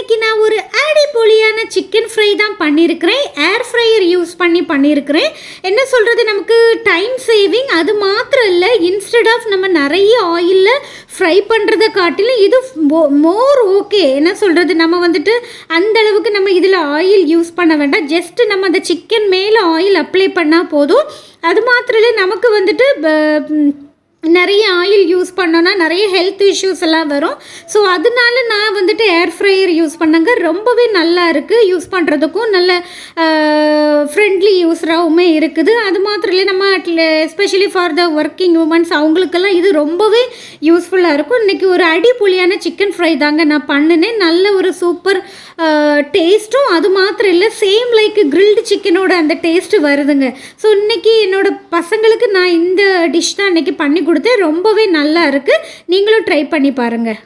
இன்றைக்கி நான் ஒரு அடிப்பொலியான சிக்கன் ஃப்ரை தான் பண்ணியிருக்கிறேன். ஏர் ஃப்ரையர் யூஸ் பண்ணியிருக்கிறேன். என்ன சொல்கிறது, நமக்கு டைம் சேவிங். அது மாத்திரம் இல்லை, இன்ஸ்டெட் ஆஃப் நம்ம நிறைய ஆயிலில் ஃப்ரை பண்ணுறதை காட்டிலும் இது மோர் ஓகே. என்ன சொல்கிறது, நம்ம வந்துட்டு அந்தளவுக்கு நம்ம இதில் ஆயில் யூஸ் பண்ண வேண்டாம். ஜஸ்ட்டு நம்ம அந்த சிக்கன் மேலே ஆயில் அப்ளை பண்ணால் போதும். அது மாத்திரம் இல்லை, நமக்கு வந்துட்டு நிறைய ஆயில் யூஸ் பண்ணோன்னா நிறைய ஹெல்த் இஷ்யூஸ் எல்லாம் வரும். ஸோ அதனால நான் வந்துட்டு ஏர் ஃப்ரையர் யூஸ் பண்ணங்க. ரொம்பவே நல்லா இருக்குது, யூஸ் பண்ணுறதுக்கும் நல்ல ஃப்ரெண்ட்லி யூஸராகவுமே இருக்குது. அது மாத்திரம் இல்லை, நம்ம especially for the working women's அவங்களுக்கெல்லாம் இது ரொம்பவே யூஸ்ஃபுல்லாக இருக்கும். இன்றைக்கி ஒரு அடிப்பொலியான சிக்கன் ஃப்ரை தாங்க நான் பண்ணினேன். நல்ல ஒரு சூப்பர் டேஸ்ட்டும். அது மாத்திரம் இல்லை, சேம் லைக் கிரில்டு சிக்கனோட அந்த டேஸ்ட்டு வருதுங்க. ஸோ இன்றைக்கி என்னோடய பசங்களுக்கு நான் இந்த டிஷ் தான் இன்றைக்கி பண்ணி கொடுத்தேன். ரொம்பவே நல்லா இருக்குது. நீங்களும் ட்ரை பண்ணி பாருங்கள்.